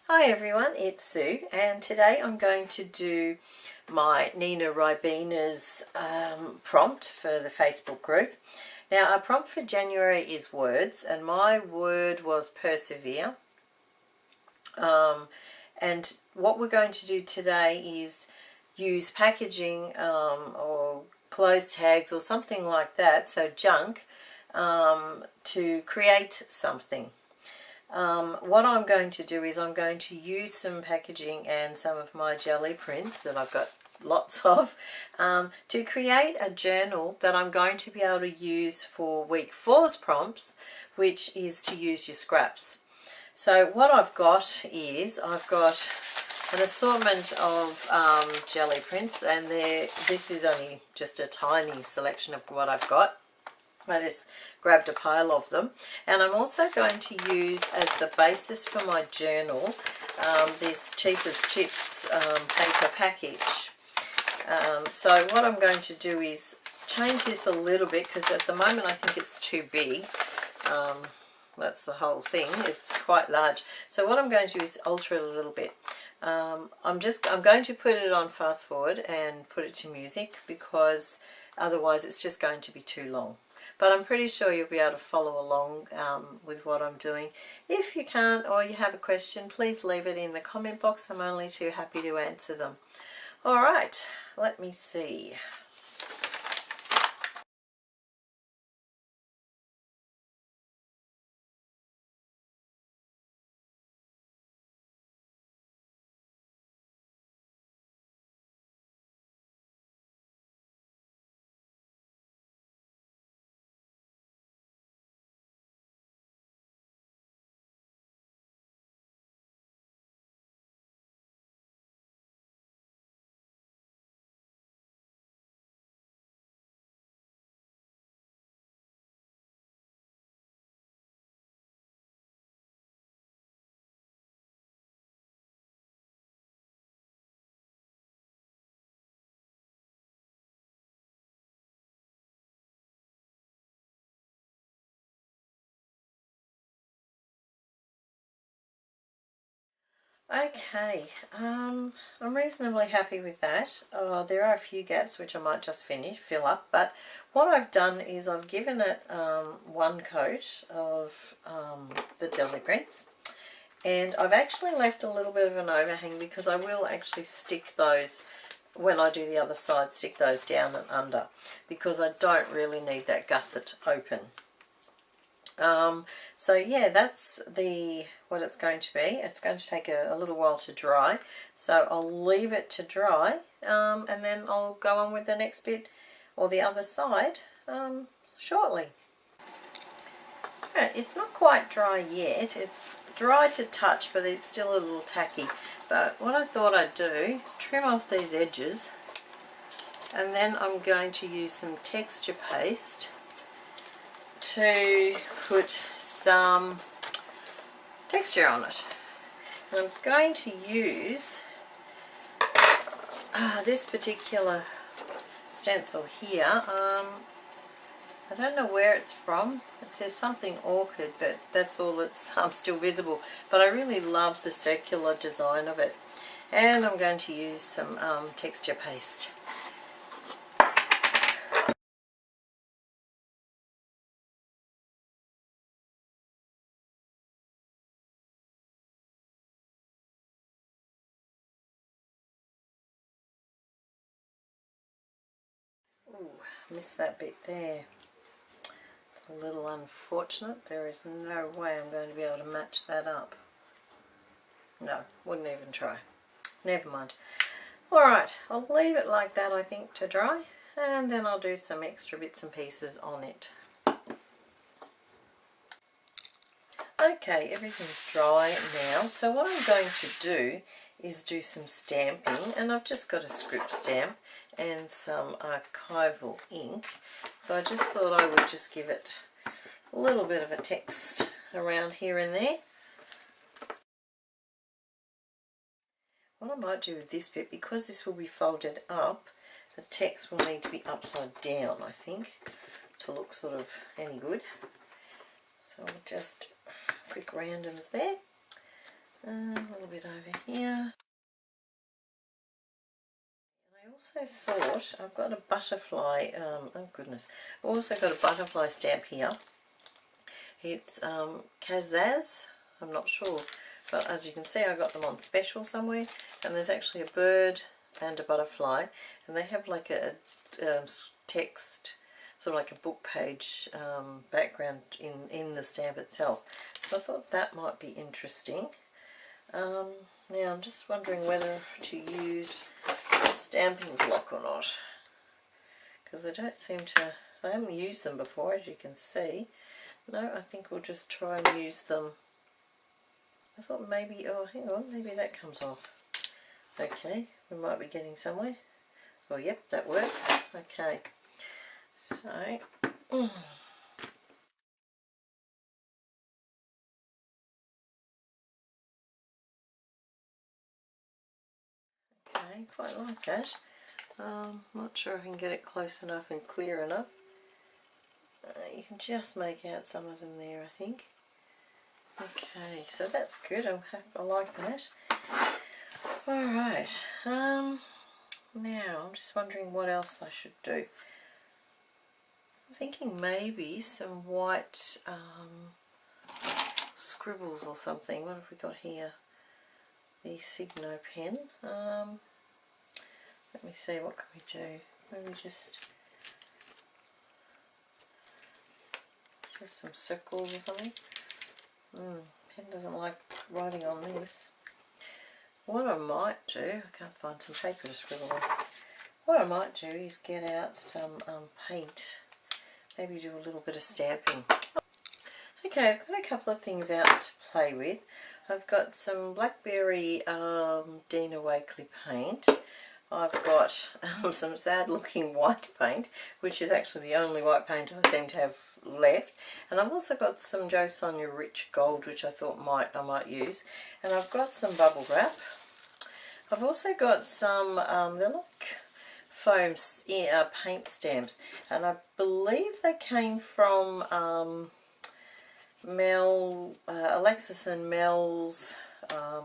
Hi everyone, it's Sue, and today I'm going to do my Nina Ribena's prompt for the Facebook group. Now, our prompt for January is words, and my word was persevere. And what we're going to do today is use packaging or clothes tags or something like that, so junk, to create something. What I'm going to do is I'm going to use some packaging and some of my jelly prints that I've got lots of to create a journal that I'm going to be able to use for week 4's prompts, which is to use your scraps. So what I've got is I've got an assortment of jelly prints, and this is only just a tiny selection of what I've got. I just grabbed a pile of them, and I'm also going to use as the basis for my journal this Cheap as Chips paper package. So what I'm going to do is change this a little bit, because at the moment I think it's too big. That's the whole thing, it's quite large. So what I'm going to do is alter it a little bit. I'm going to put it on fast forward and put it to music, because otherwise it's just going to be too long. But I'm pretty sure you'll be able to follow along with what I'm doing. If you can't, or you have a question, please leave it in the comment box. I'm only too happy to answer them. Alright, let me see. Okay, I'm reasonably happy with that. There are a few gaps which I might just fill up, but what I've done is I've given it one coat of the jelly prints, and I've actually left a little bit of an overhang, because I will actually stick those, when I do the other side, stick those down and under, because I don't really need that gusset open. So yeah, that's what it's going to be. It's going to take a little while to dry, so I'll leave it to dry, and then I'll go on with the next bit, or the other side, shortly. Right, it's not quite dry yet. It's dry to touch, but it's still a little tacky. But what I thought I'd do is trim off these edges, and then I'm going to use some texture paste to put some texture on it. And I'm going to use this particular stencil here. I don't know where it's from. It says something orchid, but that's all that's still visible. But I really love the circular design of it. And I'm going to use some texture paste. Ooh, missed that bit there. It's a little unfortunate. There is no way I'm going to be able to match that up. No, wouldn't even try. Never mind. Alright, I'll leave it like that, I think, to dry, and then I'll do some extra bits and pieces on it. Okay, everything's dry now, so what I'm going to do is do some stamping, and I've just got a script stamp and some archival ink, so I just thought I would just give it a little bit of a text around here and there. What I might do with this bit, because this will be folded up, the text will need to be upside down, I think, to look sort of any good. So just quick randoms there. a little bit over here. I also thought, I've got a butterfly, oh goodness, I've also got a butterfly stamp here. It's Kazaz, I'm not sure, but as you can see I got them on special somewhere, and there's actually a bird and a butterfly, and they have like a text, sort of like a book page background in the stamp itself. So I thought that might be interesting. Now I'm just wondering whether to use a stamping block or not, because they don't seem to, I haven't used them before, as you can see. No, I think we'll just try and use them. I thought maybe, oh hang on, maybe that comes off. Okay, we might be getting somewhere. Oh yep, that works. Okay, so okay, quite like that. Not sure I can get it close enough and clear enough. You can just make out some of them there, I think. Okay, so that's good. I like that. Alright, now I'm just wondering what else I should do. I'm thinking maybe some white scribbles or something. What have we got here? The Signo pen. Let me see, what can we do? Maybe just some circles or something. Pen doesn't like writing on this. What I might do, I can't find some paper to scribble on. What I might do is get out some paint. Maybe do a little bit of stamping. Okay, I've got a couple of things out to play with. I've got some Blackberry Dina Wakley paint. I've got some sad looking white paint, which is actually the only white paint I seem to have left. And I've also got some Jo Sonia Rich Gold, which I thought I might use. And I've got some bubble wrap. I've also got some, they're like foam paint stamps, and I believe they came from Alexis and Mel's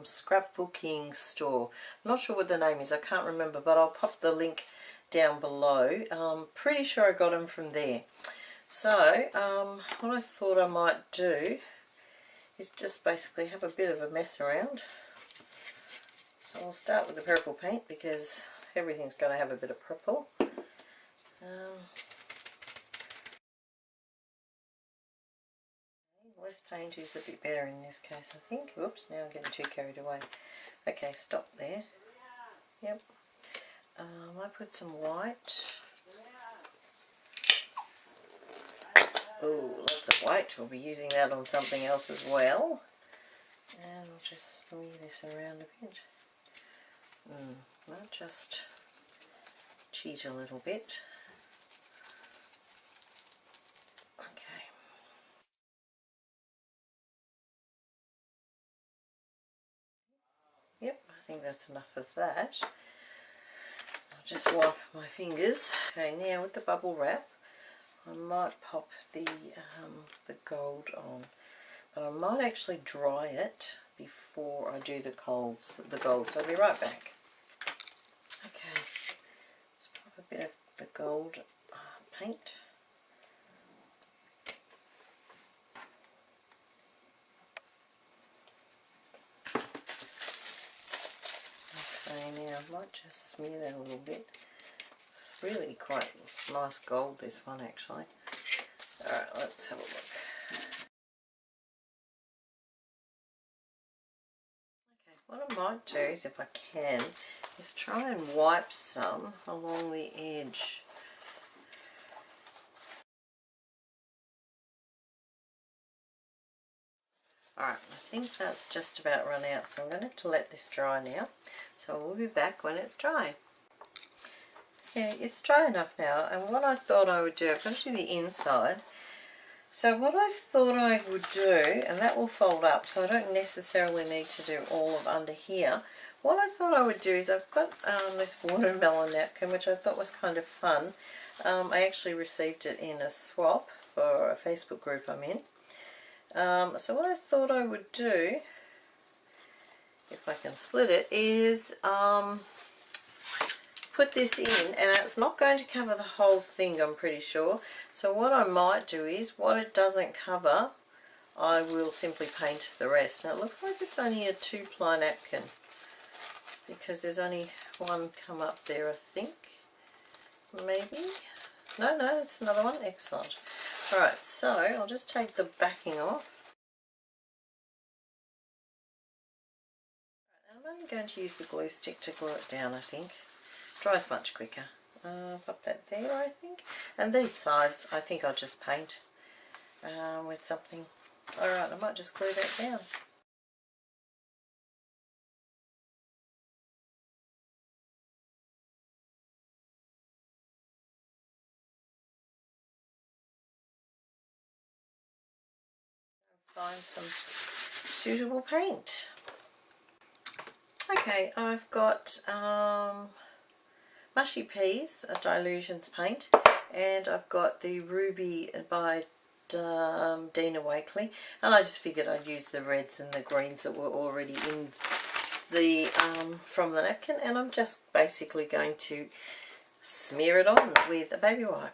scrapbooking store. I'm not sure what the name is, I can't remember, but I'll pop the link down below. Pretty sure I got them from there. So what I thought I might do is just basically have a bit of a mess around. So I'll start with the purple paint because everything's going to have a bit of purple. Less paint is a bit better in this case, I think. Oops, now I'm getting too carried away. Okay, stop there. Yep. I put some white. Oh, lots of white. We'll be using that on something else as well. And we'll just smear this around a bit. Might just cheat a little bit. Okay. Yep, I think that's enough of that. I'll just wipe my fingers. Okay, now with the bubble wrap, I might pop the gold on, but I might actually dry it before I do the gold. So I'll be right back. Okay, let's pop a bit of the gold paint. Okay, now I might just smear that a little bit. It's really quite nice gold, this one actually. Alright, let's have a look. Okay, what I might do is, if I can, is try and wipe some along the edge. Alright, I think that's just about run out, so I'm going to have to let this dry now. So we'll be back when it's dry. Okay, it's dry enough now, and what I thought I would do, I've got to do the inside. So what I thought I would do, and that will fold up, so I don't necessarily need to do all of under here. What I thought I would do is, I've got this watermelon napkin, which I thought was kind of fun. I actually received it in a swap for a Facebook group I'm in. So what I thought I would do if I can split it, is put this in, and it's not going to cover the whole thing, I'm pretty sure. So what I might do is, what it doesn't cover, I will simply paint the rest. Now it looks like it's only a 2-ply napkin, because there's only one come up there, I think. Maybe? No, it's another one. Excellent. Alright, so I'll just take the backing off. And I'm only going to use the glue stick to glue it down, I think. Dries much quicker. Pop that there, I think. And these sides, I think I'll just paint with something. Alright, I might just glue that down. Find some suitable paint. Okay, I've got Mushy Peas, a Dilutions paint, and I've got the Ruby by Dina Wakley, and I just figured I'd use the reds and the greens that were already in the from the napkin, and I'm just basically going to smear it on with a baby wipe.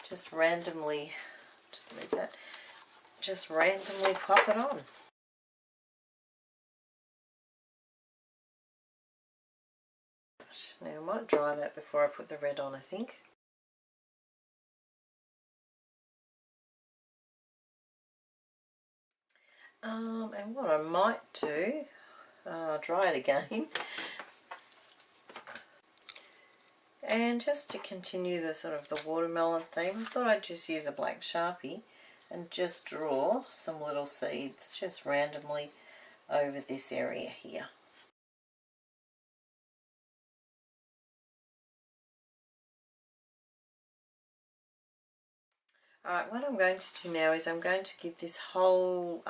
Just randomly, just move that, just randomly pop it on. Now I might dry that before I put the red on, I think. And what I might do, dry it again, and just to continue the sort of the watermelon theme, I thought I'd just use a black Sharpie and just draw some little seeds just randomly over this area here. Alright, what I'm going to do now is I'm going to give this whole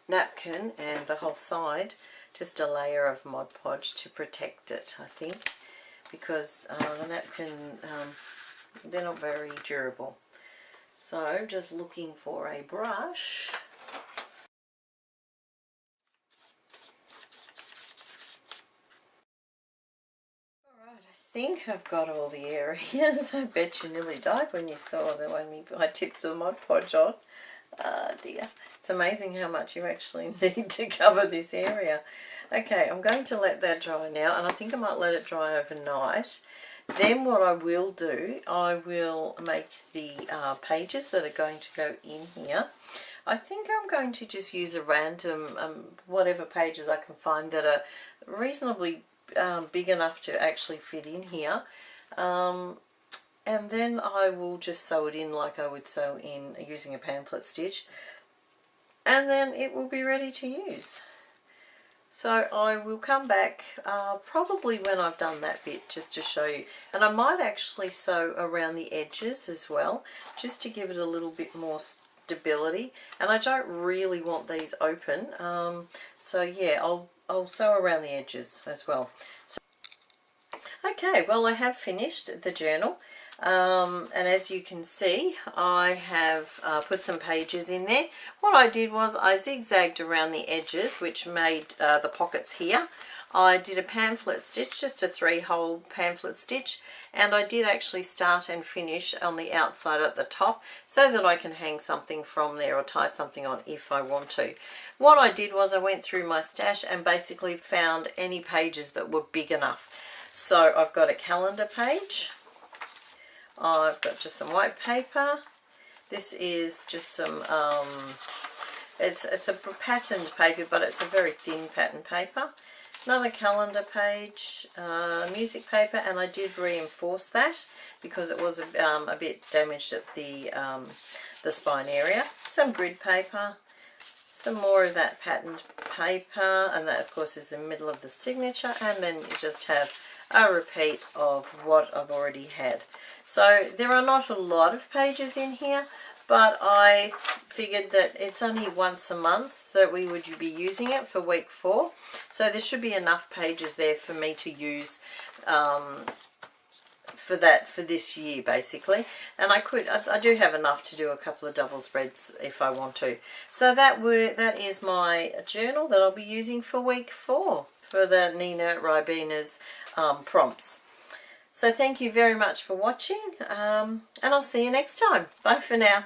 napkin and the whole side just a layer of Mod Podge to protect it, I think, because the napkin, they're not very durable. So just looking for a brush. I think I've got all the areas. I bet you nearly died when you saw the one I tipped the Mod Podge on. Dear. It's amazing how much you actually need to cover this area. Okay, I'm going to let that dry now, and I think I might let it dry overnight. Then what I will do, I will make the pages that are going to go in here. I think I'm going to just use a random, whatever pages I can find that are reasonably big enough to actually fit in here, and then I will just sew it in like I would sew in using a pamphlet stitch, and then it will be ready to use. So I will come back probably when I've done that bit, just to show you, and I might actually sew around the edges as well, just to give it a little bit more stability, and I don't really want these open, so yeah, I'll sew around the edges as well. So, okay, well, I have finished the journal, and as you can see, I have put some pages in there. What I did was I zigzagged around the edges, which made the pockets here. I did a pamphlet stitch, just a 3-hole pamphlet stitch, and I did actually start and finish on the outside at the top so that I can hang something from there or tie something on if I want to. What I did was I went through my stash and basically found any pages that were big enough. So I've got a calendar page, I've got just some white paper, this is just some, it's a patterned paper, but it's a very thin pattern paper. Another calendar page, music paper, and I did reinforce that because it was a bit damaged at the spine area. Some grid paper, some more of that patterned paper, and that of course is the middle of the signature, and then you just have a repeat of what I've already had. So there are not a lot of pages in here, but I figured that it's only once a month that we would be using it for week 4. So there should be enough pages there for me to use for this year basically. And I do have enough to do a couple of double spreads if I want to. So that is my journal that I'll be using for week 4 for the Nina Ribena's prompts. So thank you very much for watching, and I'll see you next time. Bye for now.